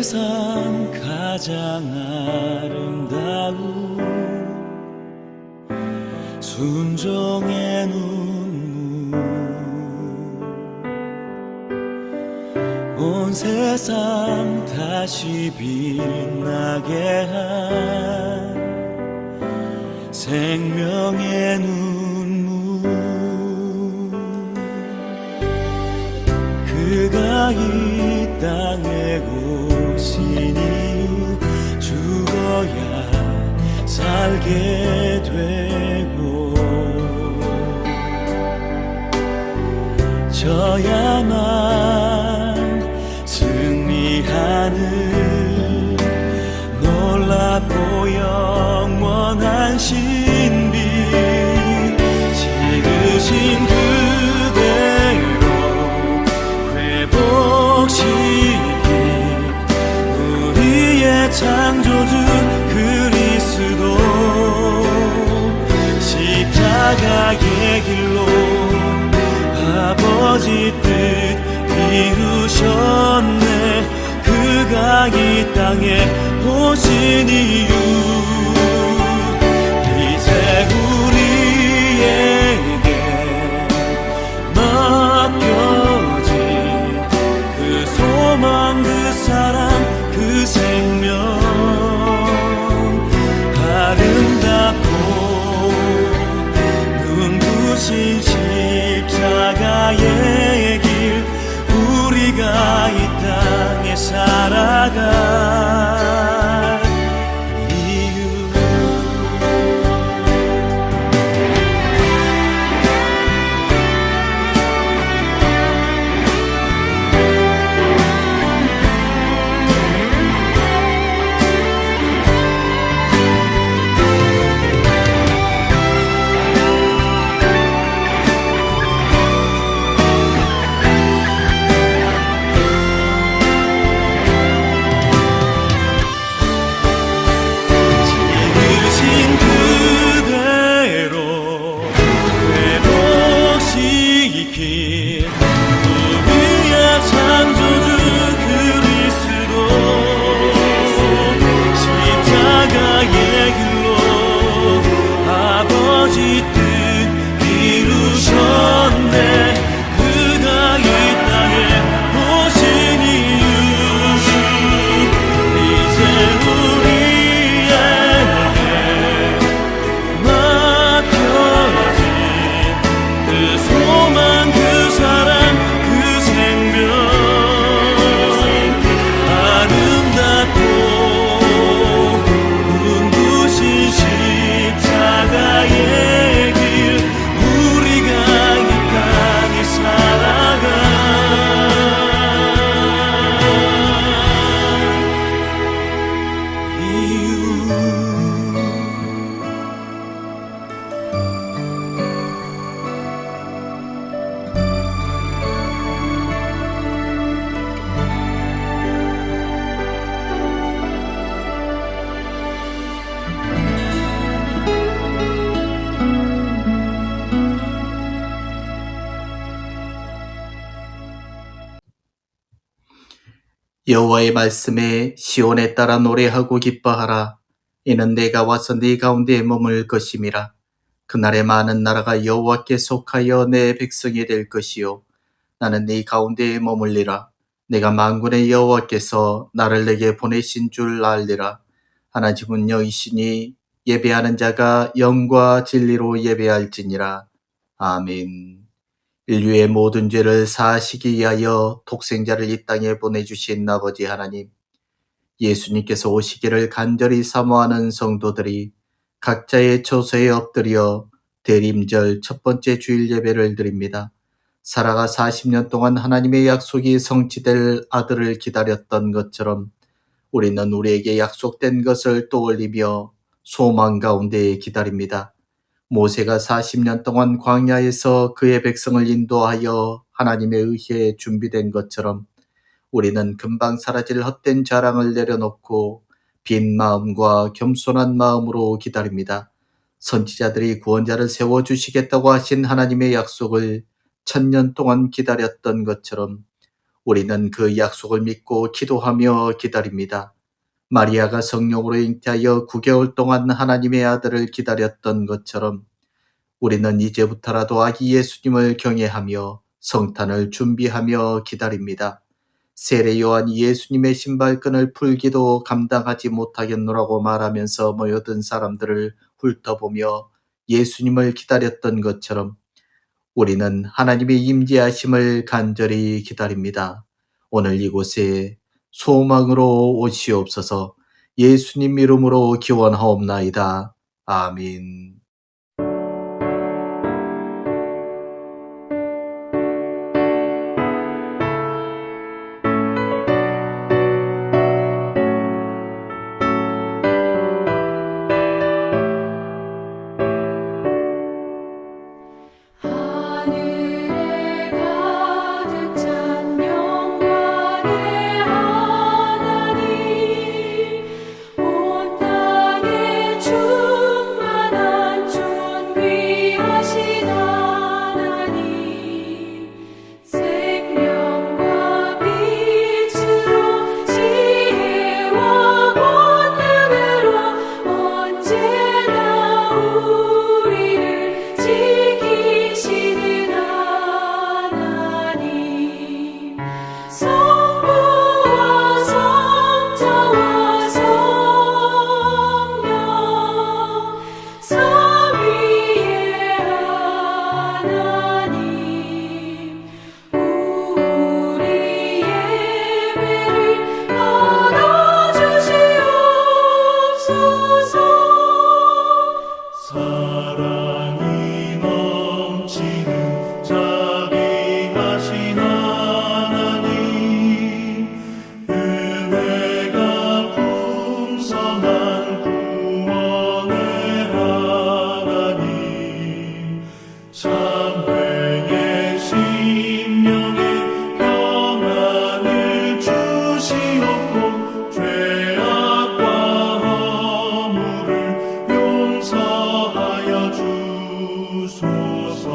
세상 가장 아름다운 순종의 눈물, 온 세상 다시 빛나게 한 생명의 눈물. 그가 이 땅에 오신 이유, 죽어야 살게 되고 져야만 승리하는 놀랍고 영원한 신비. 지으신 그대로 회복시킨 우리의 창조주 그리스도, 십자가의 길로 아버지 뜻 이루셨네. 그가 이 땅에 오신 이유, 이제 우리에게 맡겨진 그 소망, 그 사랑, 그 생명, 아름답고 눈부신 십자가의 길, 우리가 이 땅에 살아갈 이유. 여호와의 말씀에 시온에 따라 노래하고 기뻐하라. 이는 내가 와서 네 가운데에 머물 것임이라. 그날에 많은 나라가 여호와께 속하여 내 백성이 될 것이요, 나는 네 가운데에 머물리라. 내가 만군의 여호와께서 나를 내게 보내신 줄 알리라. 하나님은 여이시니 예배하는 자가 영과 진리로 예배할지니라. 아멘. 인류의 모든 죄를 사하시기 위하여 독생자를 이 땅에 보내주신 아버지 하나님, 예수님께서 오시기를 간절히 사모하는 성도들이 각자의 처소에 엎드려 대림절 첫 번째 주일 예배를 드립니다. 사라가 40년 동안 하나님의 약속이 성취될 아들을 기다렸던 것처럼 우리는 우리에게 약속된 것을 떠올리며 소망 가운데 기다립니다. 모세가 40년 동안 광야에서 그의 백성을 인도하여 하나님에 의해 준비된 것처럼 우리는 금방 사라질 헛된 자랑을 내려놓고 빈 마음과 겸손한 마음으로 기다립니다. 선지자들이 구원자를 세워주시겠다고 하신 하나님의 약속을 1000년 동안 기다렸던 것처럼 우리는 그 약속을 믿고 기도하며 기다립니다. 마리아가 성령으로 잉태하여 9개월 동안 하나님의 아들을 기다렸던 것처럼 우리는 이제부터라도 아기 예수님을 경외하며 성탄을 준비하며 기다립니다. 세례 요한이 예수님의 신발끈을 풀기도 감당하지 못하겠노라고 말하면서 모여든 사람들을 훑어보며 예수님을 기다렸던 것처럼 우리는 하나님의 임재하심을 간절히 기다립니다. 오늘 이곳에 소망으로 오시옵소서. 예수님 이름으로 기원하옵나이다. 아멘. 하늘에 가득 찬 영광의 하나님, 온 땅에 충만한 존귀하신 하나님, 생명과 빛으로 지혜와 권능으로 언제나 우리를 지키시는 하나님, 성부와 성자와 성령 삼위의 하나님, 우리 예배를 받아주시옵소서. 사랑이 넘치는 자비하신 하나님, 은혜가 풍성한 구원의 하나님, 참회의 심령에 평안을 주시옵고 죄악과 허물을 용서하여 주소서.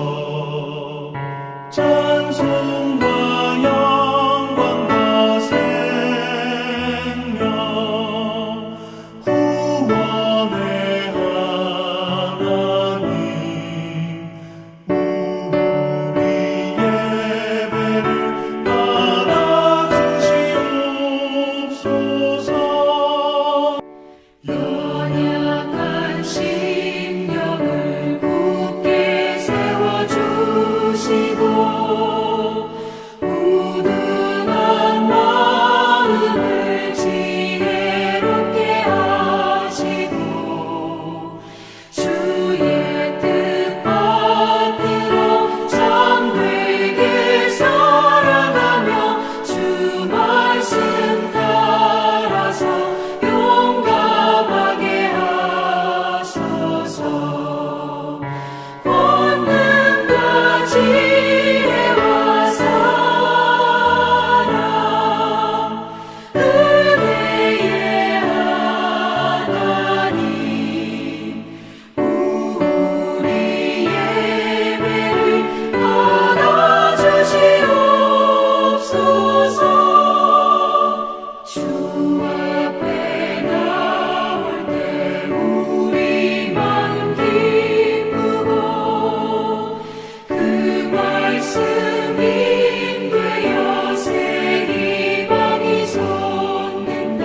찬송과 영광과 생명, 구원의 하나님, 우리 예배를 받아주시옵소서. 연약한 심령을 굳게 세워주시고 우둔한 마음을 지혜롭게 하시고 주의 뜻 받들어 참되게 살아가며 주 말씀 따라서 용감하게 하소서. 권능과 지혜와 사랑, 은혜의 하나님, 우리 예배를 받아주시옵소서. 주 앞에 나올 때 우리 마음 기쁘고 그 말씀 인되어 새 희망이 솟는다.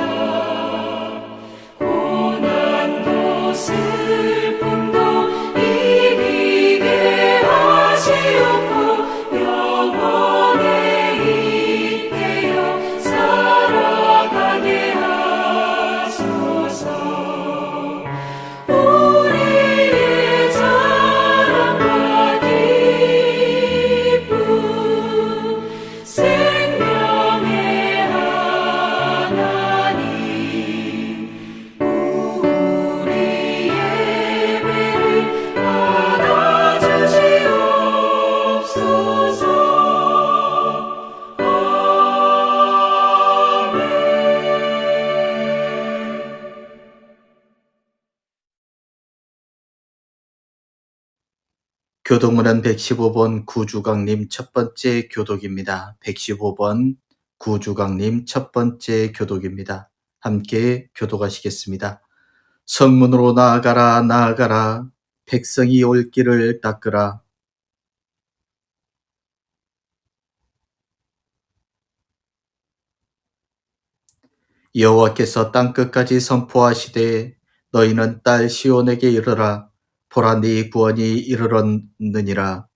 고난도 슬픔도 이기게 하시옵고 영원에 잇대어 살아가게 하소서. 우리의 자랑과 기쁨, 생명의 하나님, 우리 예배를 받아주시옵소서. 교독문은 115번 구주강림 첫 번째 교독입니다. 115번 구주강님 첫 번째 교독입니다. 함께 교독하시겠습니다. 성문으로 나아가라 나아가라 백성이 올 길을 닦으라. 여호와께서 땅끝까지 선포하시되 너희는 딸 시온에게 이르라. 보라 네 구원이 이르렀느니라.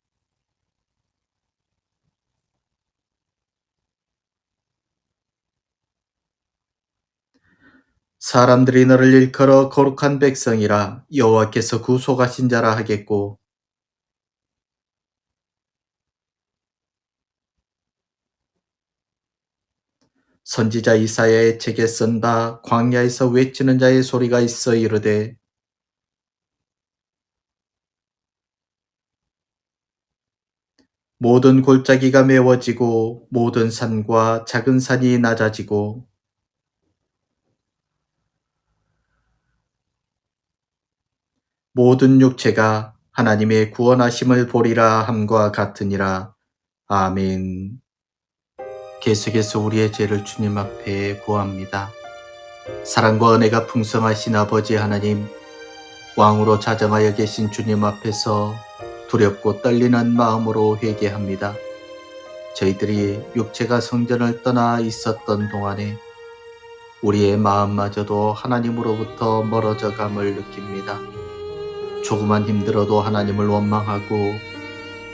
사람들이 너를 일컬어 거룩한 백성이라 여호와께서 구속하신 자라 하겠고 선지자 이사야의 책에 쓴다. 광야에서 외치는 자의 소리가 있어 이르되 모든 골짜기가 메워지고 모든 산과 작은 산이 낮아지고 모든 육체가 하나님의 구원하심을 보리라 함과 같으니라. 아멘. 계속해서 우리의 죄를 주님 앞에 고합니다. 사랑과 은혜가 풍성하신 아버지 하나님, 왕으로 자정하여 계신 주님 앞에서 두렵고 떨리는 마음으로 회개합니다. 저희들이 육체가 성전을 떠나 있었던 동안에 우리의 마음마저도 하나님으로부터 멀어져 감을 느낍니다. 조금만 힘들어도 하나님을 원망하고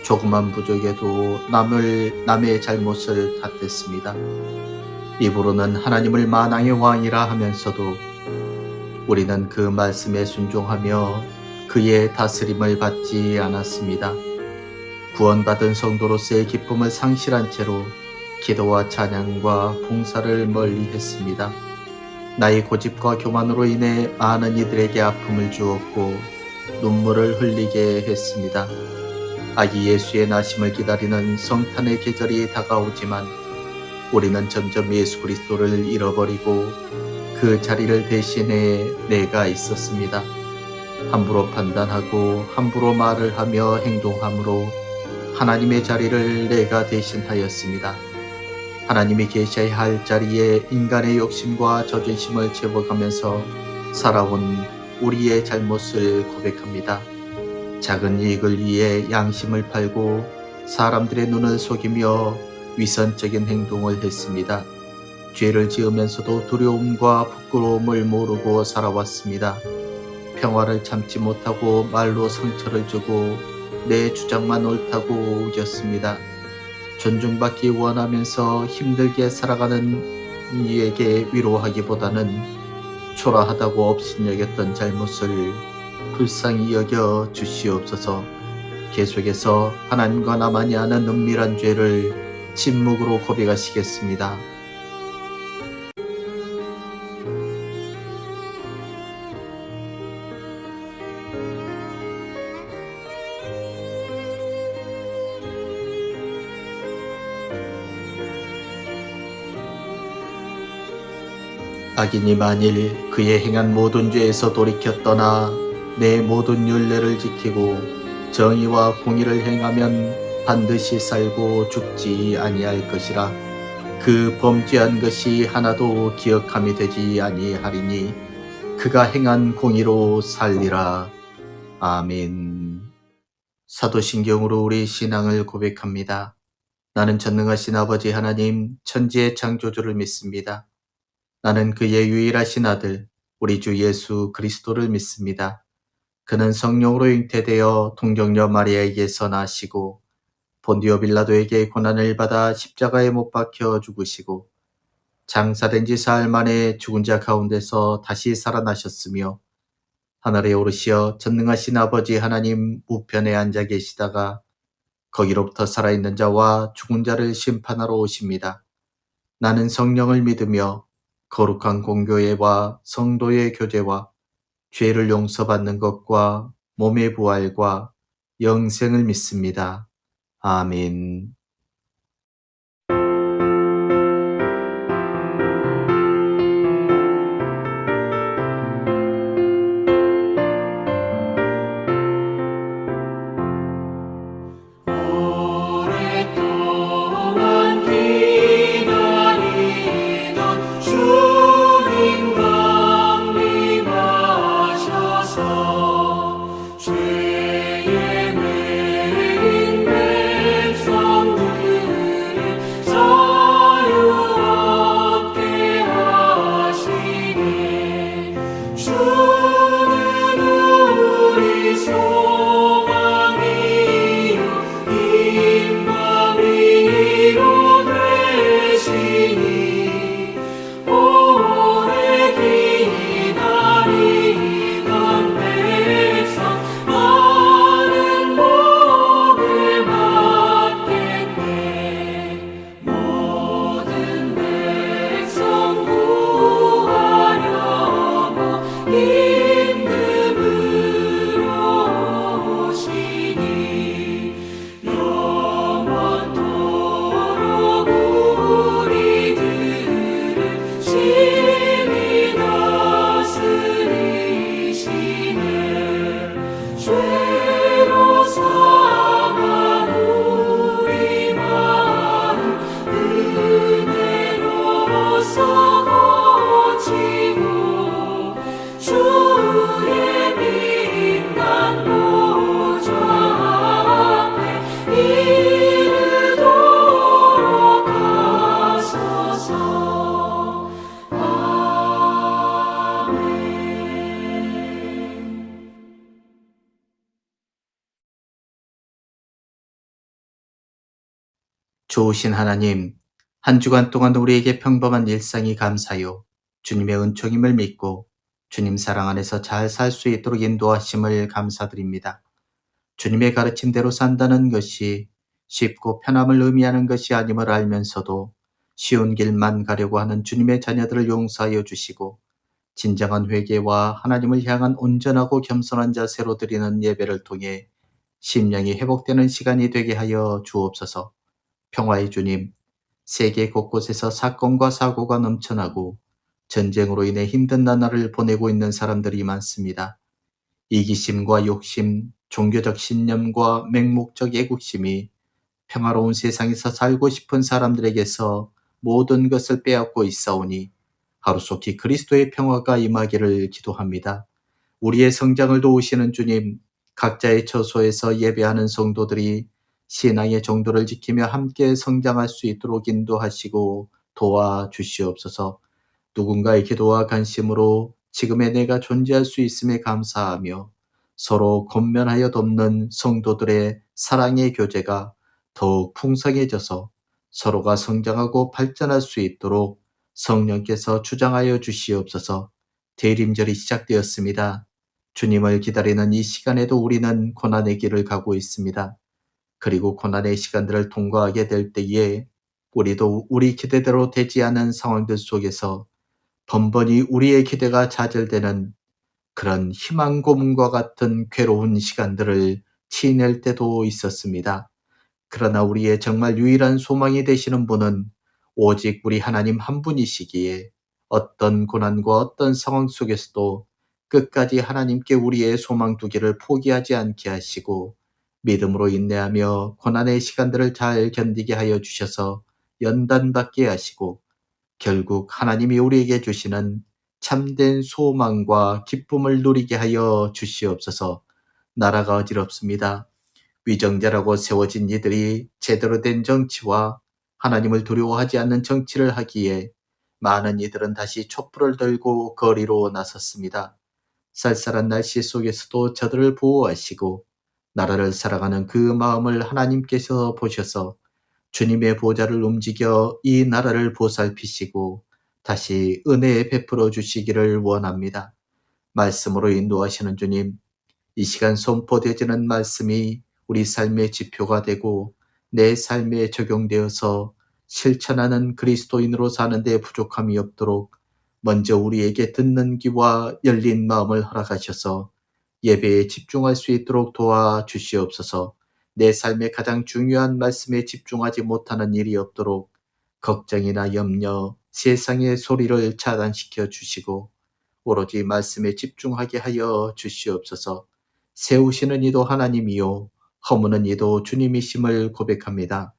조금만 부족해도 남의 잘못을 탓했습니다. 입으로는 하나님을 만왕의 왕이라 하면서도 우리는 그 말씀에 순종하며 그의 다스림을 받지 않았습니다. 구원받은 성도로서의 기쁨을 상실한 채로 기도와 찬양과 봉사를 멀리했습니다. 나의 고집과 교만으로 인해 많은 이들에게 아픔을 주었고 눈물을 흘리게 했습니다. 아기 예수의 나심을 기다리는 성탄의 계절이 다가오지만 우리는 점점 예수 그리스도를 잃어버리고 그 자리를 대신해 내가 있었습니다. 함부로 판단하고 함부로 말을 하며 행동함으로 하나님의 자리를 내가 대신하였습니다. 하나님이 계셔야 할 자리에 인간의 욕심과 자존심을 채워가면서 살아온 우리의 잘못을 고백합니다. 작은 이익을 위해 양심을 팔고 사람들의 눈을 속이며 위선적인 행동을 했습니다. 죄를 지으면서도 두려움과 부끄러움을 모르고 살아왔습니다. 평화를 참지 못하고 말로 상처를 주고 내 주장만 옳다고 우겼습니다. 존중받기 원하면서 힘들게 살아가는 이에게 위로하기보다는 초라하다고 업신여겼던 잘못을 불쌍히 여겨 주시옵소서. 계속해서 하나님과 나만이 아는 은밀한 죄를 침묵으로 고백하시겠습니다. 악인이 만일 그의 행한 모든 죄에서 돌이켜 떠나 내 모든 율례를 지키고 정의와 공의를 행하면 반드시 살고 죽지 아니할 것이라. 그 범죄한 것이 하나도 기억함이 되지 아니하리니 그가 행한 공의로 살리라. 아멘. 사도신경으로 우리 신앙을 고백합니다. 나는 전능하신 아버지 하나님 천지의 창조주를 믿습니다. 나는 그의 유일하신 아들 우리 주 예수 그리스도를 믿습니다. 그는 성령으로 잉태되어 동정녀 마리아에게서 나시고 본디오 빌라도에게 고난을 받아 십자가에 못 박혀 죽으시고 장사된 지 사흘 만에 죽은 자 가운데서 다시 살아나셨으며 하늘에 오르시어 전능하신 아버지 하나님 우편에 앉아 계시다가 거기로부터 살아있는 자와 죽은 자를 심판하러 오십니다. 나는 성령을 믿으며 거룩한 공교회와 성도의 교제와 죄를 용서받는 것과 몸의 부활과 영생을 믿습니다. 아멘. 오랫동안 기다려 좋으신 하나님, 한 주간 동안 우리에게 평범한 일상이 감사요. 주님의 은총임을 믿고 주님 사랑 안에서 잘 살 수 있도록 인도하심을 감사드립니다. 주님의 가르침대로 산다는 것이 쉽고 편함을 의미하는 것이 아님을 알면서도 쉬운 길만 가려고 하는 주님의 자녀들을 용서하여 주시고 진정한 회개와 하나님을 향한 온전하고 겸손한 자세로 드리는 예배를 통해 심령이 회복되는 시간이 되게 하여 주옵소서. 평화의 주님, 세계 곳곳에서 사건과 사고가 넘쳐나고 전쟁으로 인해 힘든 나날을 보내고 있는 사람들이 많습니다. 이기심과 욕심, 종교적 신념과 맹목적 애국심이 평화로운 세상에서 살고 싶은 사람들에게서 모든 것을 빼앗고 있사오니 하루속히 그리스도의 평화가 임하기를 기도합니다. 우리의 성장을 도우시는 주님, 각자의 처소에서 예배하는 성도들이 신앙의 정도를 지키며 함께 성장할 수 있도록 인도하시고 도와주시옵소서. 누군가의 기도와 관심으로 지금의 내가 존재할 수 있음에 감사하며 서로 권면하여 돕는 성도들의 사랑의 교제가 더욱 풍성해져서 서로가 성장하고 발전할 수 있도록 성령께서 주장하여 주시옵소서. 대림절이 시작되었습니다. 주님을 기다리는 이 시간에도 우리는 고난의 길을 가고 있습니다. 그리고 고난의 시간들을 통과하게 될 때에 우리도 우리 기대대로 되지 않은 상황들 속에서 번번이 우리의 기대가 좌절되는 그런 희망 고문과 같은 괴로운 시간들을 치낼 때도 있었습니다. 그러나 우리의 정말 유일한 소망이 되시는 분은 오직 우리 하나님 한 분이시기에 어떤 고난과 어떤 상황 속에서도 끝까지 하나님께 우리의 소망 두기를 포기하지 않게 하시고 믿음으로 인내하며 고난의 시간들을 잘 견디게 하여 주셔서 연단받게 하시고 결국 하나님이 우리에게 주시는 참된 소망과 기쁨을 누리게 하여 주시옵소서. 나라가 어지럽습니다. 위정자라고 세워진 이들이 제대로 된 정치와 하나님을 두려워하지 않는 정치를 하기에 많은 이들은 다시 촛불을 들고 거리로 나섰습니다. 쌀쌀한 날씨 속에서도 저들을 보호하시고 나라를 살아가는 그 마음을 하나님께서 보셔서 주님의 보좌를 움직여 이 나라를 보살피시고 다시 은혜 베풀어 주시기를 원합니다. 말씀으로 인도하시는 주님, 이 시간 선포되어지는 말씀이 우리 삶의 지표가 되고 내 삶에 적용되어서 실천하는 그리스도인으로 사는 데 부족함이 없도록 먼저 우리에게 듣는 귀와 열린 마음을 허락하셔서 예배에 집중할 수 있도록 도와주시옵소서. 내 삶의 가장 중요한 말씀에 집중하지 못하는 일이 없도록 걱정이나 염려, 세상의 소리를 차단시켜 주시고 오로지 말씀에 집중하게 하여 주시옵소서. 세우시는 이도 하나님이요 허무는 이도 주님이심을 고백합니다.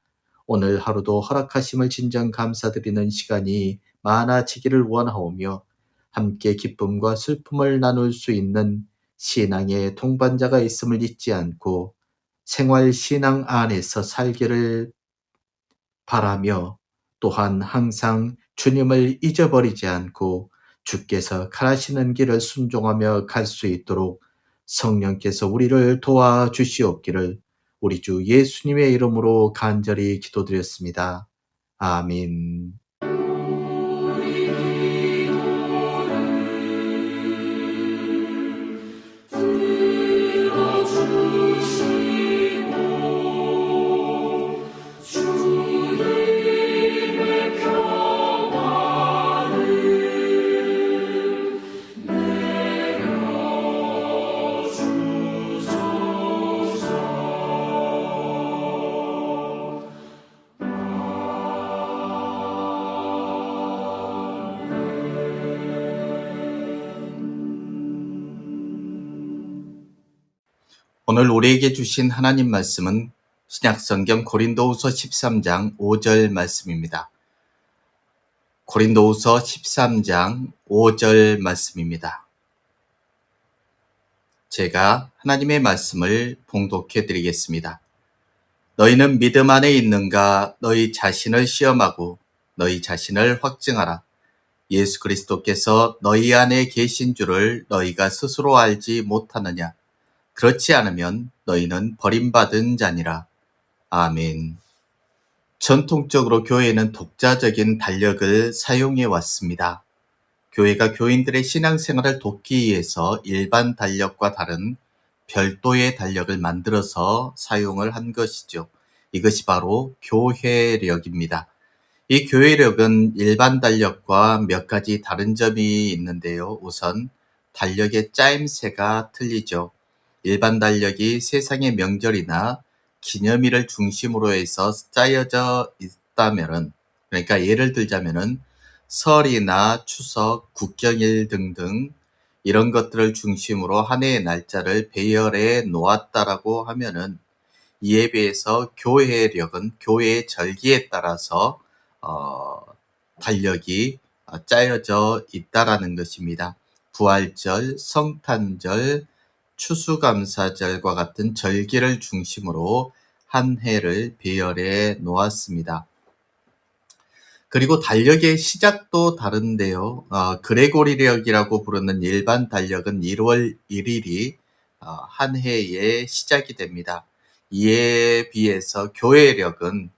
오늘 하루도 허락하심을 진정 감사드리는 시간이 많아지기를 원하오며 함께 기쁨과 슬픔을 나눌 수 있는 신앙의 동반자가 있음을 잊지 않고 생활 신앙 안에서 살기를 바라며 또한 항상 주님을 잊어버리지 않고 주께서 가시는 길을 순종하며 갈 수 있도록 성령께서 우리를 도와주시옵기를 우리 주 예수님의 이름으로 간절히 기도드렸습니다. 아멘. 오늘 우리에게 주신 하나님 말씀은 신약성경 고린도후서 13장 5절 말씀입니다. 고린도후서 13장 5절 말씀입니다. 제가 하나님의 말씀을 봉독해 드리겠습니다. 너희는 믿음 안에 있는가? 너희 자신을 시험하고 너희 자신을 확증하라. 예수 그리스도께서 너희 안에 계신 줄을 너희가 스스로 알지 못하느냐? 그렇지 않으면 너희는 버림받은 자니라. 아멘. 전통적으로 교회는 독자적인 달력을 사용해 왔습니다. 교회가 교인들의 신앙생활을 돕기 위해서 일반 달력과 다른 별도의 달력을 만들어서 사용을 한 것이죠. 이것이 바로 교회력입니다. 이 교회력은 일반 달력과 몇 가지 다른 점이 있는데요. 우선 달력의 짜임새가 틀리죠. 일반 달력이 세상의 명절이나 기념일을 중심으로 해서 짜여져 있다면은, 그러니까 예를 들자면은 설이나 추석, 국경일 등등 이런 것들을 중심으로 한 해의 날짜를 배열해 놓았다라고 하면은, 이에 비해서 교회력은 교회의 절기에 따라서 어, 달력이 짜여져 있다라는 것입니다. 부활절, 성탄절, 추수감사절과 같은 절기를 중심으로 한 해를 배열해 놓았습니다. 그리고 달력의 시작도 다른데요. 그레고리력이라고 부르는 일반 달력은 1월 1일이 한 해의 시작이 됩니다. 이에 비해서 교회력은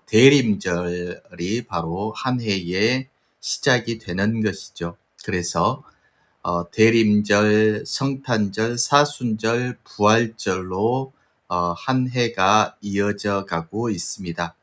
대림절이 바로 한 해의 시작이 되는 것이죠. 그래서 대림절, 성탄절, 사순절, 부활절로 한 해가 이어져 가고 있습니다.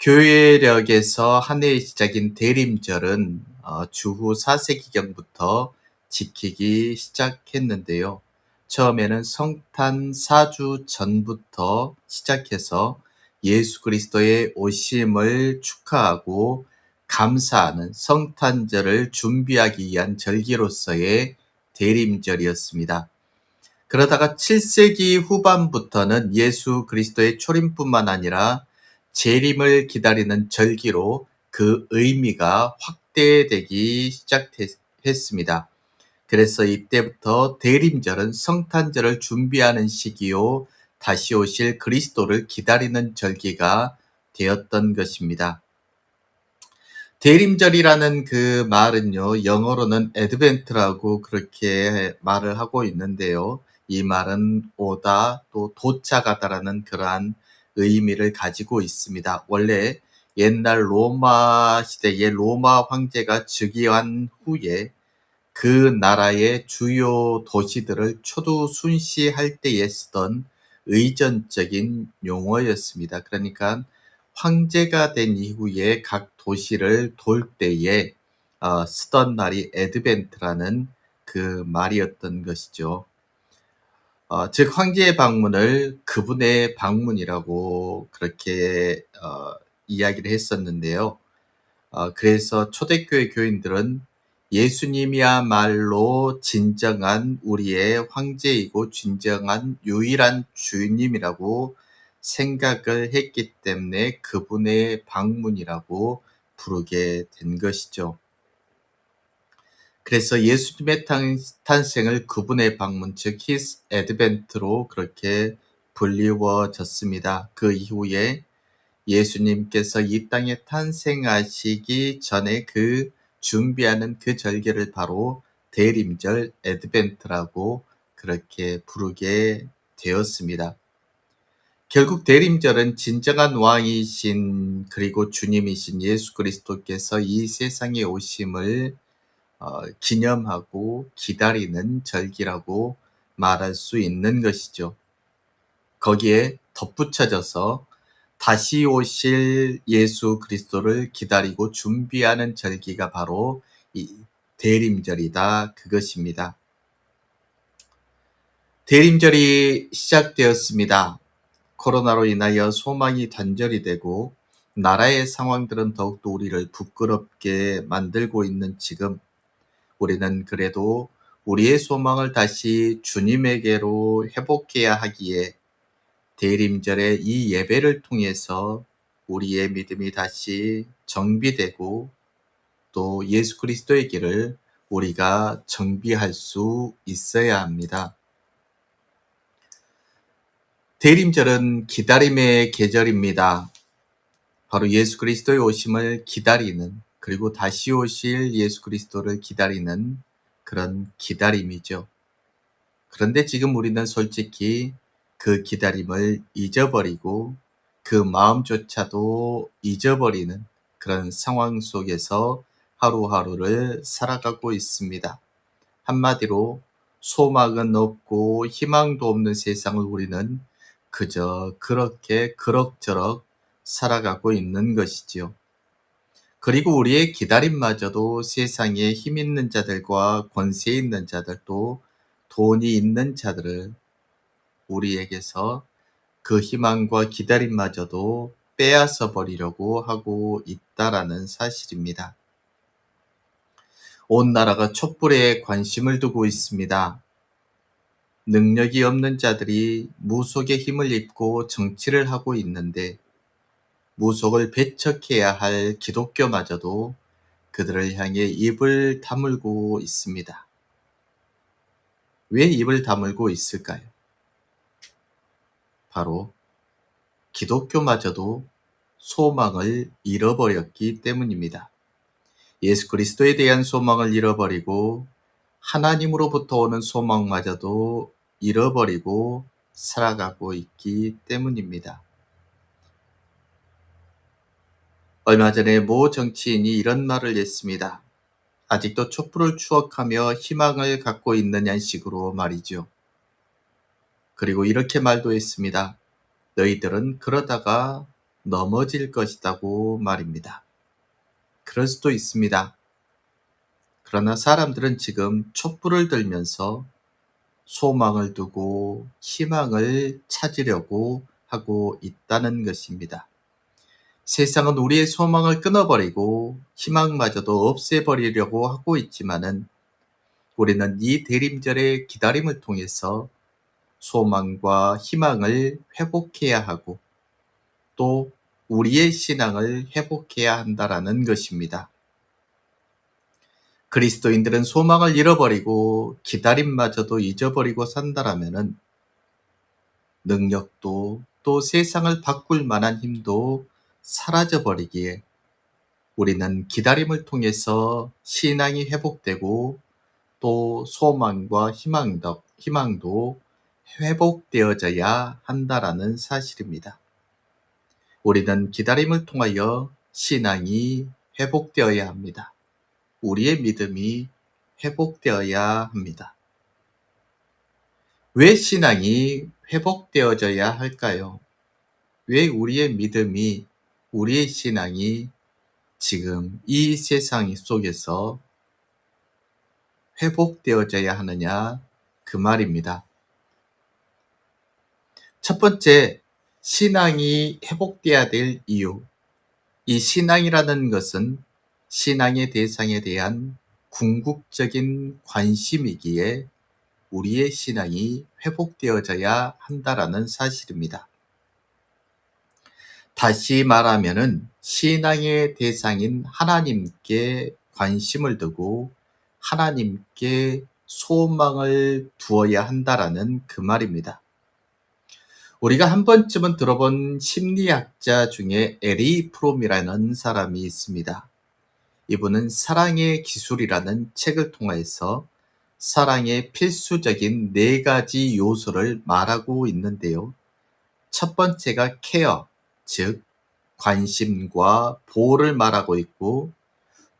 교회력에서 한 해의 시작인 대림절은 주후 4세기경부터 지키기 시작했는데요. 처음에는 성탄 4주 전부터 시작해서 예수 그리스도의 오심을 축하하고 감사하는 성탄절을 준비하기 위한 절기로서의 대림절이었습니다. 그러다가 7세기 후반부터는 예수 그리스도의 초림뿐만 아니라 재림을 기다리는 절기로 그 의미가 확대되기 시작했습니다. 그래서 이때부터 대림절은 성탄절을 준비하는 시기요, 다시 오실 그리스도를 기다리는 절기가 되었던 것입니다. 대림절이라는 그 말은요, 영어로는 애드벤트라고 그렇게 말을 하고 있는데요. 이 말은 오다, 또 도착하다라는 그러한 의미를 가지고 있습니다. 원래 옛날 로마 시대의 로마 황제가 즉위한 후에 그 나라의 주요 도시들을 초두순시할 때에 쓰던 의전적인 용어였습니다. 그러니까 황제가 된 이후에 각 도시를 돌 때에 쓰던 말이 애드벤트라는 그 말이었던 것이죠. 즉 황제의 방문을 그분의 방문이라고 그렇게 이야기를 했었는데요. 그래서 초대교회 교인들은 예수님이야말로 진정한 우리의 황제이고 진정한 유일한 주님이라고 생각을 했기 때문에 그분의 방문이라고 부르게 된 것이죠. 그래서 예수님의 탄생을 그분의 방문, 즉 His Advent로 그렇게 불리워졌습니다. 그 이후에 예수님께서 이 땅에 탄생하시기 전에 그 준비하는 그 절기를 바로 대림절 애드벤트라고 그렇게 부르게 되었습니다. 결국 대림절은 진정한 왕이신 그리고 주님이신 예수 그리스도께서 이 세상에 오심을 기념하고 기다리는 절기라고 말할 수 있는 것이죠. 거기에 덧붙여져서 다시 오실 예수 그리스도를 기다리고 준비하는 절기가 바로 이 대림절이다, 그것입니다. 대림절이 시작되었습니다. 코로나로 인하여 소망이 단절이 되고 나라의 상황들은 더욱더 우리를 부끄럽게 만들고 있는 지금, 우리는 그래도 우리의 소망을 다시 주님에게로 회복해야 하기에 대림절의 이 예배를 통해서 우리의 믿음이 다시 정비되고 또 예수 그리스도의 길을 우리가 정비할 수 있어야 합니다. 대림절은 기다림의 계절입니다. 바로 예수 그리스도의 오심을 기다리는, 그리고 다시 오실 예수 그리스도를 기다리는 그런 기다림이죠. 그런데 지금 우리는 솔직히 그 기다림을 잊어버리고 그 마음조차도 잊어버리는 그런 상황 속에서 하루하루를 살아가고 있습니다. 한마디로 소망은 없고 희망도 없는 세상을 우리는 그저 그렇게 그럭저럭 살아가고 있는 것이지요. 그리고 우리의 기다림마저도 세상에 힘 있는 자들과 권세 있는 자들도 돈이 있는 자들을 우리에게서 그 희망과 기다림마저도 빼앗아 버리려고 하고 있다라는 사실입니다. 온 나라가 촛불에 관심을 두고 있습니다. 능력이 없는 자들이 무속의 힘을 입고 정치를 하고 있는데 무속을 배척해야 할 기독교마저도 그들을 향해 입을 다물고 있습니다. 왜 입을 다물고 있을까요? 바로 기독교마저도 소망을 잃어버렸기 때문입니다. 예수 그리스도에 대한 소망을 잃어버리고 하나님으로부터 오는 소망마저도 잃어버리고 살아가고 있기 때문입니다. 얼마 전에 모 정치인이 이런 말을 했습니다. 아직도 촛불을 추억하며 희망을 갖고 있느냐는 식으로 말이죠. 그리고 이렇게 말도 했습니다. 너희들은 그러다가 넘어질 것이라고 말입니다. 그럴 수도 있습니다. 그러나 사람들은 지금 촛불을 들면서 소망을 두고 희망을 찾으려고 하고 있다는 것입니다. 세상은 우리의 소망을 끊어버리고 희망마저도 없애버리려고 하고 있지만은 우리는 이 대림절의 기다림을 통해서 소망과 희망을 회복해야 하고 또 우리의 신앙을 회복해야 한다라는 것입니다. 그리스도인들은 소망을 잃어버리고 기다림마저도 잊어버리고 산다라면은 능력도 또 세상을 바꿀 만한 힘도 사라져버리기에 우리는 기다림을 통해서 신앙이 회복되고 또 소망과 희망도 회복되어져야 한다라는 사실입니다. 우리는 기다림을 통하여 신앙이 회복되어야 합니다. 우리의 믿음이 회복되어야 합니다. 왜 신앙이 회복되어져야 할까요? 왜 우리의 믿음이, 우리의 신앙이 지금 이 세상 속에서 회복되어져야 하느냐? 그 말입니다. 첫 번째, 신앙이 회복되어야 될 이유. 이 신앙이라는 것은 신앙의 대상에 대한 궁극적인 관심이기에 우리의 신앙이 회복되어져야 한다라는 사실입니다. 다시 말하면은 신앙의 대상인 하나님께 관심을 두고 하나님께 소망을 두어야 한다라는 그 말입니다. 우리가 한 번쯤은 들어본 심리학자 중에 에리 프롬이라는 사람이 있습니다. 이분은 사랑의 기술이라는 책을 통해서 사랑의 필수적인 4가지 요소를 말하고 있는데요. 첫 번째가 케어, 즉 관심과 보호를 말하고 있고,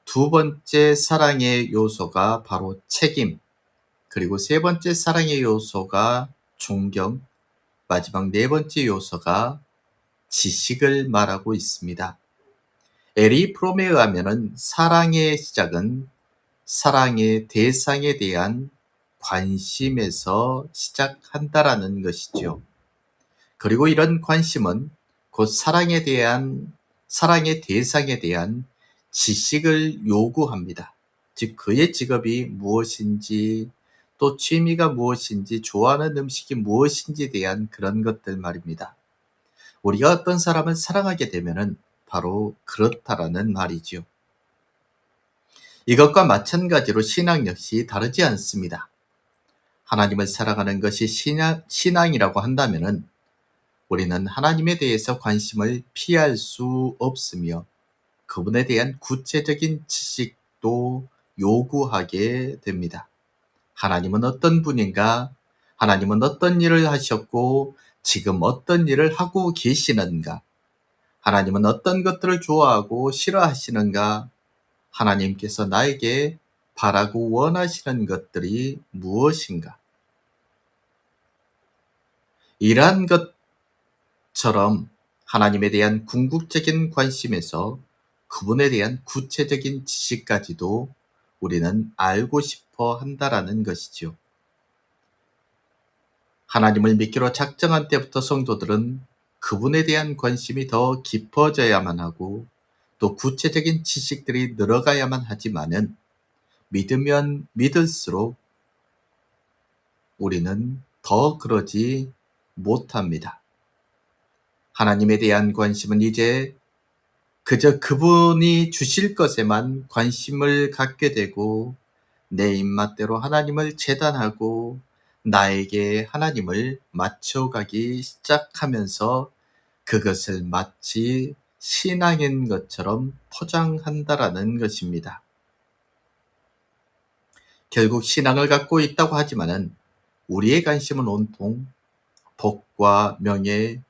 두 번째 사랑의 요소가 바로 책임, 그리고 세 번째 사랑의 요소가 존경, 마지막 4번째 요소가 지식을 말하고 있습니다. 에리 프롬에 의하면 사랑의 시작은 사랑의 대상에 대한 관심에서 시작한다라는 것이죠. 그리고 이런 관심은 곧 사랑의 대상에 대한 지식을 요구합니다. 즉 그의 직업이 무엇인지, 또 취미가 무엇인지, 좋아하는 음식이 무엇인지에 대한 그런 것들 말입니다. 우리가 어떤 사람을 사랑하게 되면은 바로 그렇다라는 말이죠. 이것과 마찬가지로 신앙 역시 다르지 않습니다. 하나님을 사랑하는 것이 신앙이라고 한다면은 우리는 하나님에 대해서 관심을 피할 수 없으며 그분에 대한 구체적인 지식도 요구하게 됩니다. 하나님은 어떤 분인가? 하나님은 어떤 일을 하셨고 지금 어떤 일을 하고 계시는가? 하나님은 어떤 것들을 좋아하고 싫어하시는가? 하나님께서 나에게 바라고 원하시는 것들이 무엇인가? 이러한 것처럼 하나님에 대한 궁극적인 관심에서 그분에 대한 구체적인 지식까지도 우리는 알고 싶어 한다라는 것이죠. 하나님을 믿기로 작정한 때부터 성도들은 그분에 대한 관심이 더 깊어져야만 하고 또 구체적인 지식들이 늘어가야만 하지만은 믿으면 믿을수록 우리는 더 그러지 못합니다. 하나님에 대한 관심은 이제 그저 그분이 주실 것에만 관심을 갖게 되고 내 입맛대로 하나님을 재단하고 나에게 하나님을 맞춰가기 시작하면서 그것을 마치 신앙인 것처럼 포장한다라는 것입니다. 결국 신앙을 갖고 있다고 하지만은 우리의 관심은 온통 복과 명예,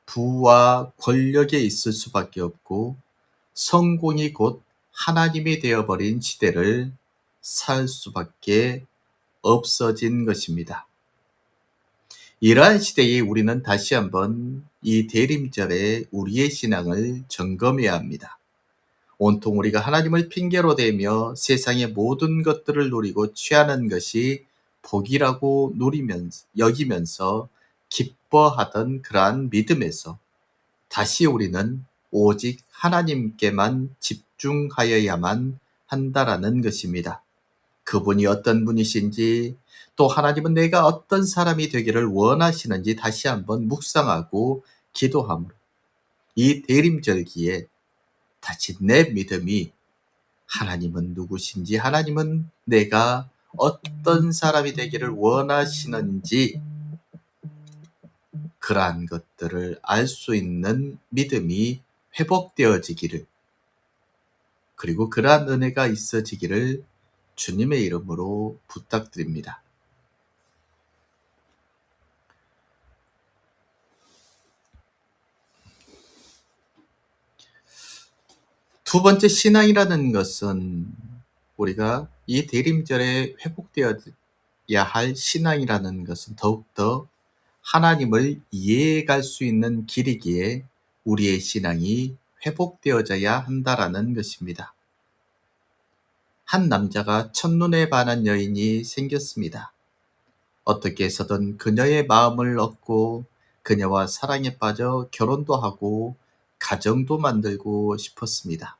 부와 권력에 있을 수밖에 없고 성공이 곧 하나님이 되어버린 시대를 살 수밖에 없어진 것입니다. 이러한 시대에 우리는 다시 한번 이 대림절에 우리의 신앙을 점검해야 합니다. 온통 우리가 하나님을 핑계로 대며 세상의 모든 것들을 누리고 취하는 것이 복이라고 여기면서 기뻐하던 그러한 믿음에서 다시 우리는 오직 하나님께만 집중하여야만 한다라는 것입니다. 그분이 어떤 분이신지 또 하나님은 내가 어떤 사람이 되기를 원하시는지 다시 한번 묵상하고 기도함으로 이 대림절기에 다시 내 믿음이 하나님은 누구신지, 하나님은 내가 어떤 사람이 되기를 원하시는지 그러한 것들을 알 수 있는 믿음이 회복되어지기를, 그리고 그러한 은혜가 있어지기를 주님의 이름으로 부탁드립니다. 두 번째, 신앙이라는 것은 우리가 이 대림절에 회복되어야 할 신앙이라는 것은 더욱더 하나님을 이해해갈 수 있는 길이기에 우리의 신앙이 회복되어져야 한다라는 것입니다. 한 남자가 첫눈에 반한 여인이 생겼습니다. 어떻게 해서든 그녀의 마음을 얻고 그녀와 사랑에 빠져 결혼도 하고 가정도 만들고 싶었습니다.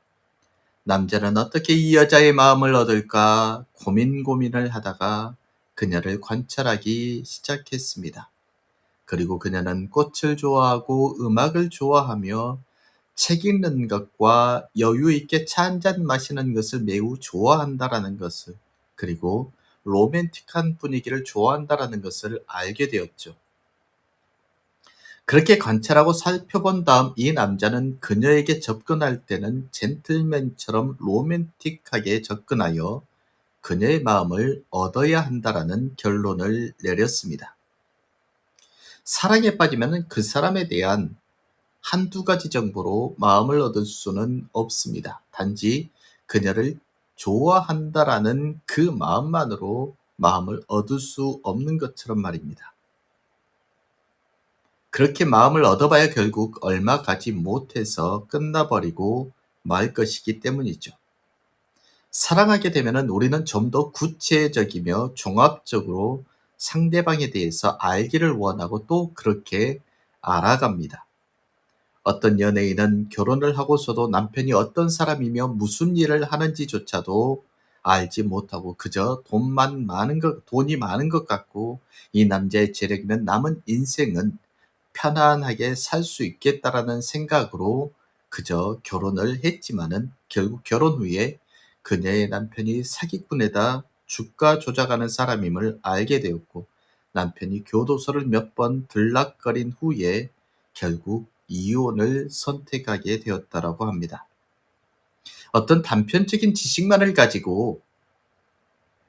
남자는 어떻게 이 여자의 마음을 얻을까 고민을 하다가 그녀를 관찰하기 시작했습니다. 그리고 그녀는 꽃을 좋아하고 음악을 좋아하며 책 읽는 것과 여유 있게 차 한잔 마시는 것을 매우 좋아한다라는 것을, 그리고 로맨틱한 분위기를 좋아한다라는 것을 알게 되었죠. 그렇게 관찰하고 살펴본 다음 이 남자는 그녀에게 접근할 때는 젠틀맨처럼 로맨틱하게 접근하여 그녀의 마음을 얻어야 한다라는 결론을 내렸습니다. 사랑에 빠지면 그 사람에 대한 한두 가지 정보로 마음을 얻을 수는 없습니다. 단지 그녀를 좋아한다라는 그 마음만으로 마음을 얻을 수 없는 것처럼 말입니다. 그렇게 마음을 얻어봐야 결국 얼마 가지 못해서 끝나버리고 말 것이기 때문이죠. 사랑하게 되면 우리는 좀 더 구체적이며 종합적으로 상대방에 대해서 알기를 원하고 또 그렇게 알아갑니다. 어떤 연예인은 결혼을 하고서도 남편이 어떤 사람이며 무슨 일을 하는지조차도 알지 못하고 그저 돈이 많은 것 같고 이 남자의 재력이면 남은 인생은 편안하게 살 수 있겠다라는 생각으로 그저 결혼을 했지만은 결국 결혼 후에 그녀의 남편이 사기꾼에다 주가 조작하는 사람임을 알게 되었고 남편이 교도소를 몇 번 들락거린 후에 결국 이혼을 선택하게 되었다라고 합니다. 어떤 단편적인 지식만을 가지고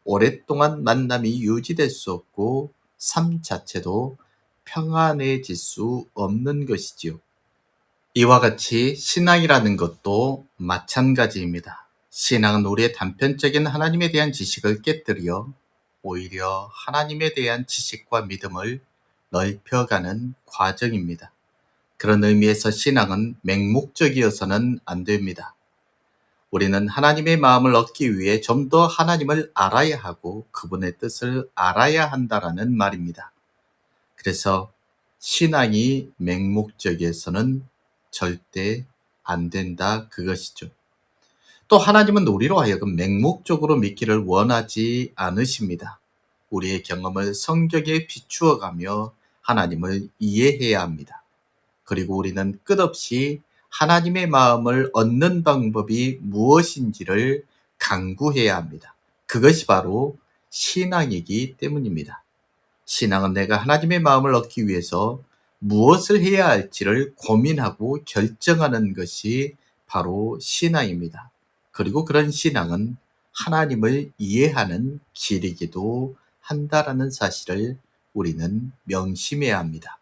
오랫동안 만남이 유지될 수 없고 삶 자체도 평안해질 수 없는 것이지요. 이와 같이 신앙이라는 것도 마찬가지입니다. 신앙은 우리의 단편적인 하나님에 대한 지식을 깨뜨려 오히려 하나님에 대한 지식과 믿음을 넓혀가는 과정입니다. 그런 의미에서 신앙은 맹목적이어서는 안 됩니다. 우리는 하나님의 마음을 얻기 위해 좀 더 하나님을 알아야 하고 그분의 뜻을 알아야 한다라는 말입니다. 그래서 신앙이 맹목적이어서는 절대 안 된다 그것이죠. 또 하나님은 우리로 하여금 맹목적으로 믿기를 원하지 않으십니다. 우리의 경험을 성경에 비추어가며 하나님을 이해해야 합니다. 그리고 우리는 끝없이 하나님의 마음을 얻는 방법이 무엇인지를 강구해야 합니다. 그것이 바로 신앙이기 때문입니다. 신앙은 내가 하나님의 마음을 얻기 위해서 무엇을 해야 할지를 고민하고 결정하는 것이 바로 신앙입니다. 그리고 그런 신앙은 하나님을 이해하는 길이기도 한다라는 사실을 우리는 명심해야 합니다.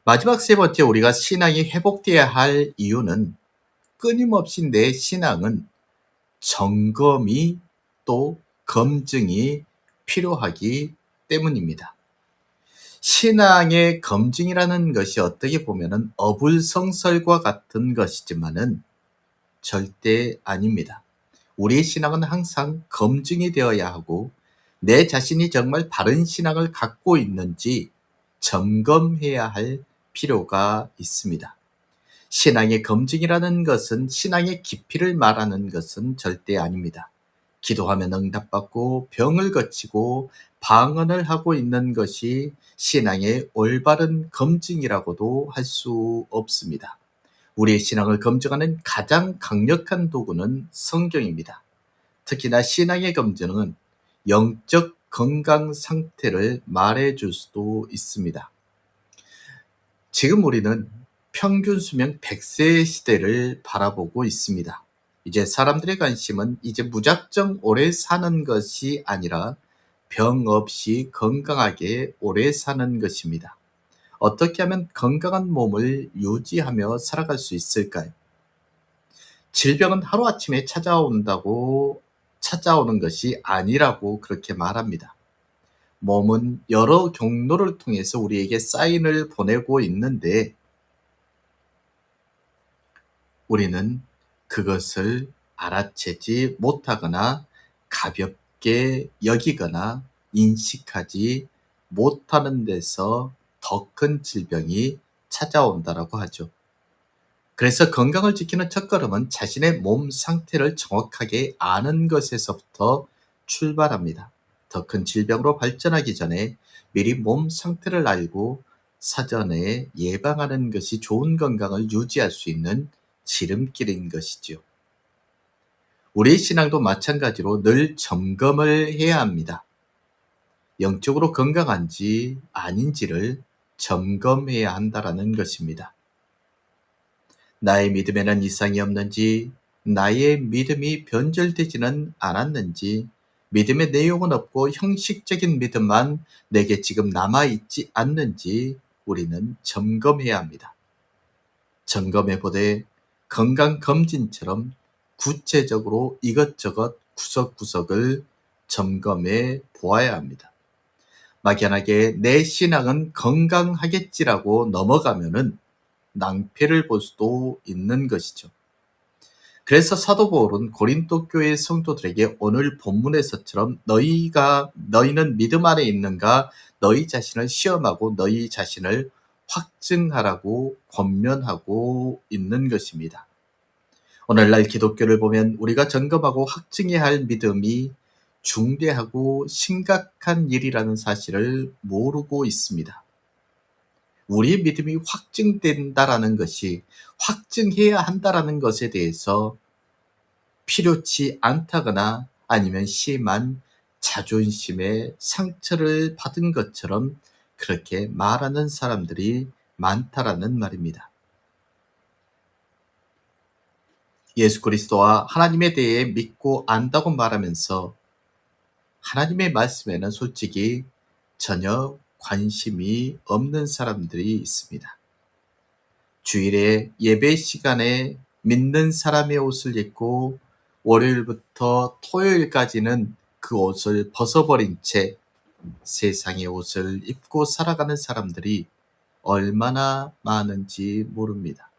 마지막 세 번째, 우리가 신앙이 회복되어야 할 이유는 끊임없이 내 신앙은 점검이 또 검증이 필요하기 때문입니다. 신앙의 검증이라는 것이 어떻게 보면 어불성설과 같은 것이지만은 절대 아닙니다. 우리의 신앙은 항상 검증이 되어야 하고 내 자신이 정말 바른 신앙을 갖고 있는지 점검해야 할 필요가 있습니다. 신앙의 검증이라는 것은 신앙의 깊이를 말하는 것은 절대 아닙니다. 기도하면 응답받고 병을 거치고 방언을 하고 있는 것이 신앙의 올바른 검증이라고도 할 수 없습니다. 우리의 신앙을 검증하는 가장 강력한 도구는 성경입니다. 특히나 신앙의 검증은 영적 건강 상태를 말해줄 수도 있습니다. 지금 우리는 평균 수명 100세 시대를 바라보고 있습니다. 이제 사람들의 관심은 이제 무작정 오래 사는 것이 아니라 병 없이 건강하게 오래 사는 것입니다. 어떻게 하면 건강한 몸을 유지하며 살아갈 수 있을까요? 질병은 하루아침에 찾아오는 것이 아니라고 그렇게 말합니다. 몸은 여러 경로를 통해서 우리에게 사인을 보내고 있는데 우리는 그것을 알아채지 못하거나 가볍게 여기거나 인식하지 못하는 데서 더 큰 질병이 찾아온다라고 하죠. 그래서 건강을 지키는 첫걸음은 자신의 몸 상태를 정확하게 아는 것에서부터 출발합니다. 더 큰 질병으로 발전하기 전에 미리 몸 상태를 알고 사전에 예방하는 것이 좋은 건강을 유지할 수 있는 지름길인 것이지요. 우리의 신앙도 마찬가지로 늘 점검을 해야 합니다. 영적으로 건강한지 아닌지를 점검해야 한다라는 것입니다. 나의 믿음에는 이상이 없는지, 나의 믿음이 변절되지는 않았는지, 믿음의 내용은 없고 형식적인 믿음만 내게 지금 남아있지 않는지 우리는 점검해야 합니다. 점검해 보되 건강검진처럼 구체적으로 이것저것 구석구석을 점검해 보아야 합니다. 막연하게 내 신앙은 건강하겠지라고 넘어가면은 낭패를 볼 수도 있는 것이죠. 그래서 사도 바울은 고린도 교회 성도들에게 오늘 본문에서처럼 너희는 믿음 안에 있는가 너희 자신을 시험하고 너희 자신을 확증하라고 권면하고 있는 것입니다. 오늘날 기독교를 보면 우리가 점검하고 확증해야 할 믿음이 중대하고 심각한 일이라는 사실을 모르고 있습니다. 우리의 믿음이 확증된다라는 것이 확증해야 한다라는 것에 대해서 필요치 않다거나 아니면 심한 자존심의 상처를 받은 것처럼 그렇게 말하는 사람들이 많다라는 말입니다. 예수 그리스도와 하나님에 대해 믿고 안다고 말하면서 하나님의 말씀에는 솔직히 전혀 관심이 없는 사람들이 있습니다. 주일에 예배 시간에 믿는 사람의 옷을 입고 월요일부터 토요일까지는 그 옷을 벗어버린 채 세상의 옷을 입고 살아가는 사람들이 얼마나 많은지 모릅니다.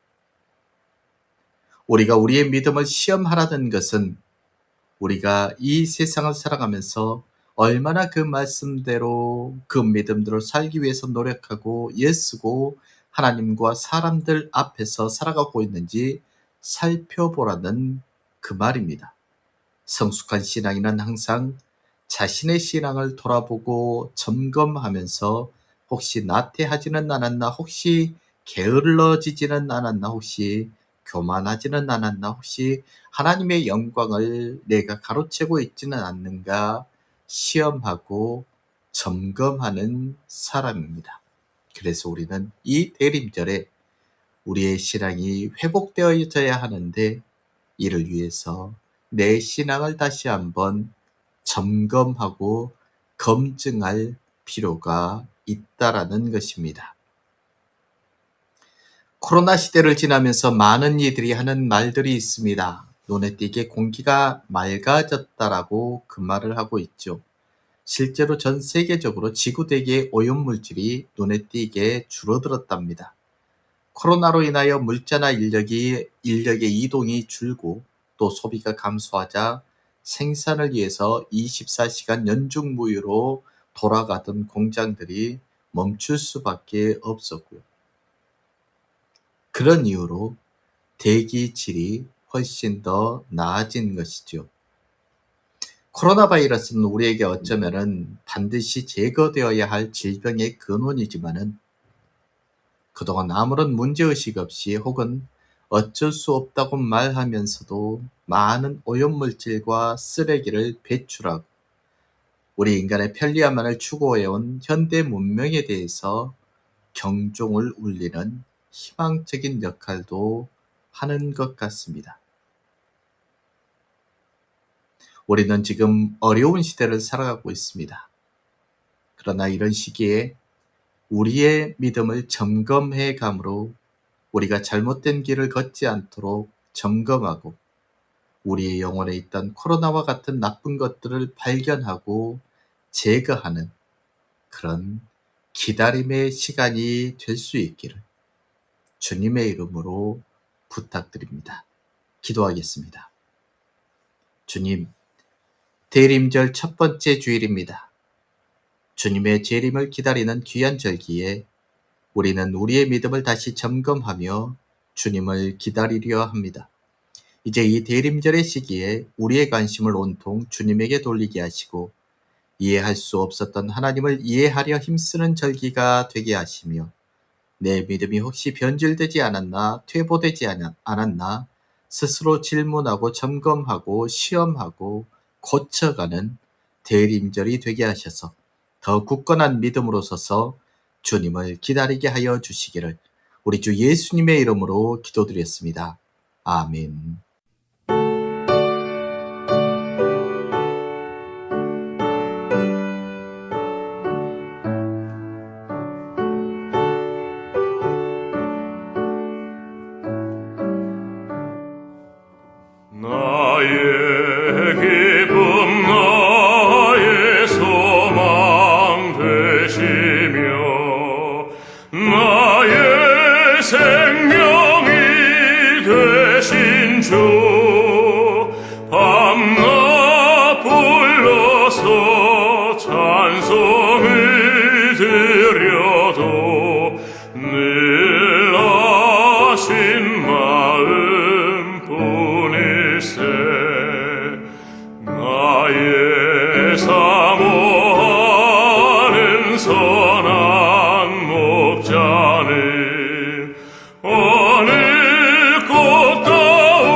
우리가 우리의 믿음을 시험하라는 것은 우리가 이 세상을 살아가면서 얼마나 그 말씀대로 그 믿음대로 살기 위해서 노력하고 애쓰고 하나님과 사람들 앞에서 살아가고 있는지 살펴보라는 그 말입니다. 성숙한 신앙인은 항상 자신의 신앙을 돌아보고 점검하면서 혹시 나태하지는 않았나, 혹시 게을러지지는 않았나, 혹시 교만하지는 않았나, 혹시 하나님의 영광을 내가 가로채고 있지는 않는가 시험하고 점검하는 사람입니다. 그래서 우리는 이 대림절에 우리의 신앙이 회복되어져야 하는데 이를 위해서 내 신앙을 다시 한번 점검하고 검증할 필요가 있다라는 것입니다. 코로나 시대를 지나면서 많은 이들이 하는 말들이 있습니다. 눈에 띄게 공기가 맑아졌다라고 그 말을 하고 있죠. 실제로 전 세계적으로 지구대기의 오염물질이 눈에 띄게 줄어들었답니다. 코로나로 인하여 물자나 인력의 이동이 줄고 또 소비가 감소하자 생산을 위해서 24시간 연중무휴로 돌아가던 공장들이 멈출 수밖에 없었고요. 그런 이유로 대기질이 훨씬 더 나아진 것이죠. 코로나 바이러스는 우리에게 어쩌면은 반드시 제거되어야 할 질병의 근원이지만은 그동안 아무런 문제의식 없이 혹은 어쩔 수 없다고 말하면서도 많은 오염물질과 쓰레기를 배출하고 우리 인간의 편리함만을 추구해온 현대 문명에 대해서 경종을 울리는 희망적인 역할도 하는 것 같습니다. 우리는 지금 어려운 시대를 살아가고 있습니다. 그러나 이런 시기에 우리의 믿음을 점검해 감으로 우리가 잘못된 길을 걷지 않도록 점검하고 우리의 영혼에 있던 코로나와 같은 나쁜 것들을 발견하고 제거하는 그런 기다림의 시간이 될 수 있기를 주님의 이름으로 부탁드립니다. 기도하겠습니다. 주님, 대림절 첫 번째 주일입니다. 주님의 재림을 기다리는 귀한 절기에 우리는 우리의 믿음을 다시 점검하며 주님을 기다리려 합니다. 이제 이 대림절의 시기에 우리의 관심을 온통 주님에게 돌리게 하시고 이해할 수 없었던 하나님을 이해하려 힘쓰는 절기가 되게 하시며 내 믿음이 혹시 변질되지 않았나, 퇴보되지 않았나 스스로 질문하고 점검하고 시험하고 고쳐가는 대림절이 되게 하셔서 더 굳건한 믿음으로 서서 주님을 기다리게 하여 주시기를 우리 주 예수님의 이름으로 기도드렸습니다. 아멘. 나의 기쁨 나의 소망 되시며 나의 생명이 되신 주 밤낮 불러서 찬송을 드려도 늘 아신 마음 뿐일세 나의 사모하는 선한 목자는 어느 꽃다운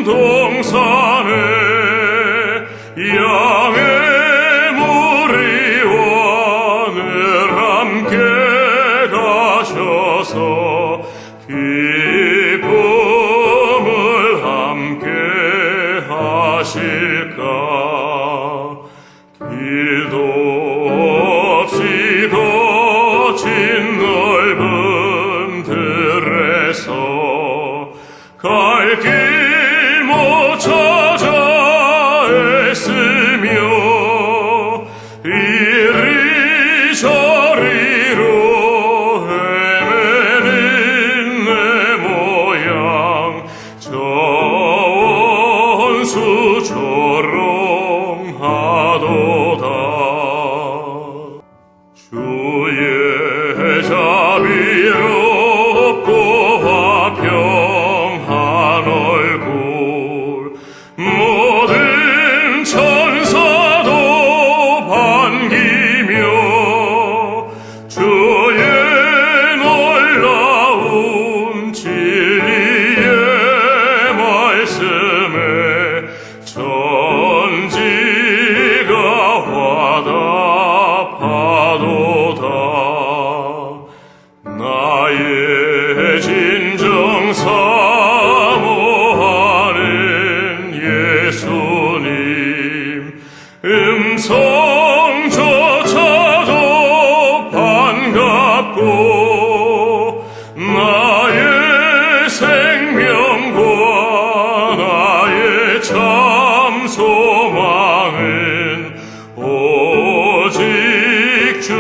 동산에 양의 무리와 늘 함께 가셔서 기쁨을 함께 하실까 길도 없이 거친 넓은 들에 갈 길 못 찾아 애쓰며 이리저리로 헤매는 내 모양 저 원수처럼 하도다. 주의 자비롭고 화평한 얼굴 모든 천사도 반기며 주의 놀라운 진리의 말씀에 천지가 화답하도다. 나의 진정 사모하는 예수님 음성조차도 반갑고 나의 생명과 나의 참 소망은 오직 주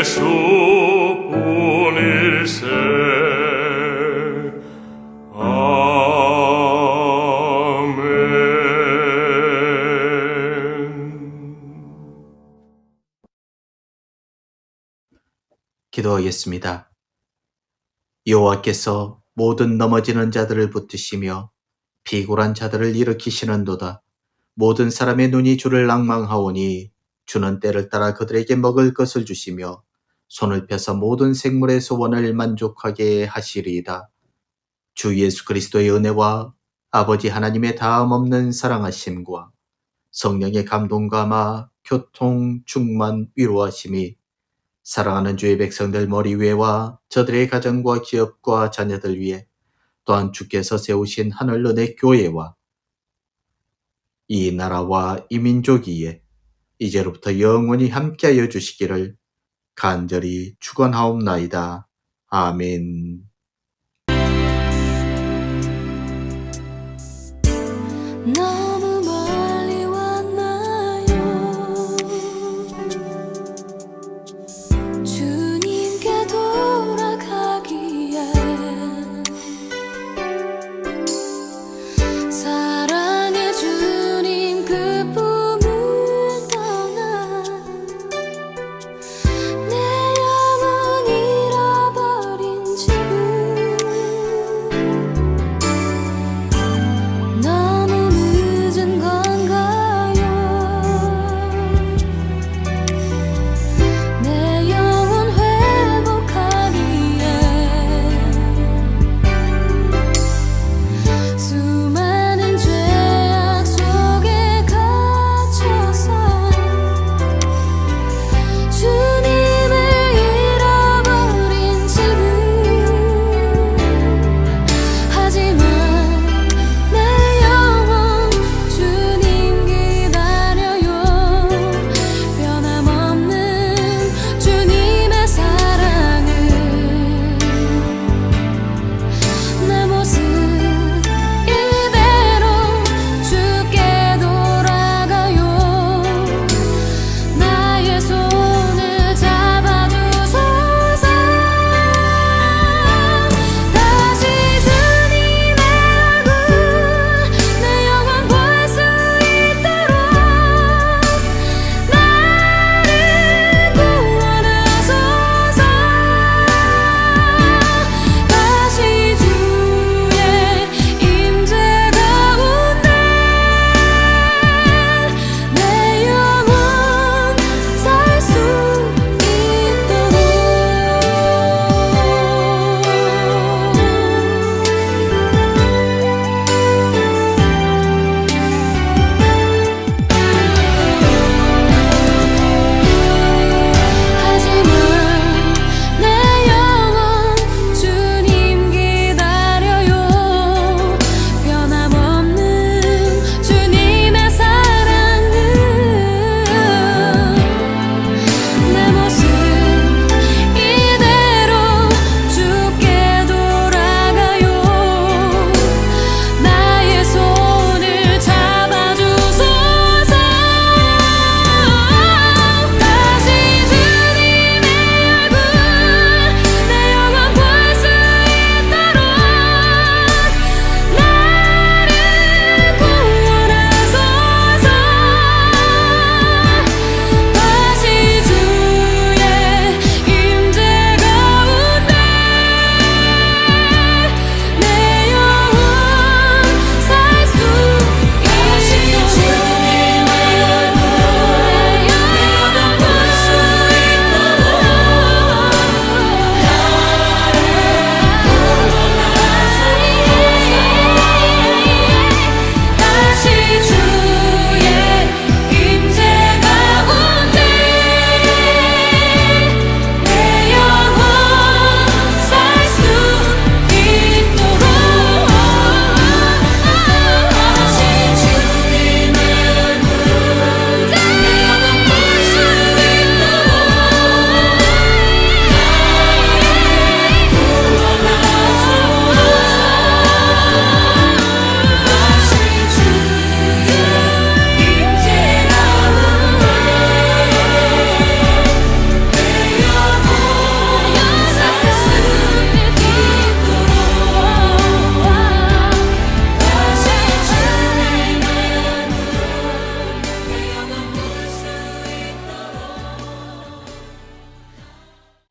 예수뿐일세. 기도하겠습니다. 여호와께서 모든 넘어지는 자들을 붙드시며 피골한 자들을 일으키시는도다. 모든 사람의 눈이 주를 낭망하오니 주는 때를 따라 그들에게 먹을 것을 주시며 손을 펴서 모든 생물의 소원을 만족하게 하시리이다. 주 예수 그리스도의 은혜와 아버지 하나님의 다함없는 사랑하심과 성령의 감동감화 교통 충만 위로하심이 사랑하는 주의 백성들 머리 위에와 저들의 가정과 기업과 자녀들 위에 또한 주께서 세우신 하늘 은혜 교회와 이 나라와 이 민족 위에 이제로부터 영원히 함께하여 주시기를 간절히 축원하옵나이다. 아멘. 너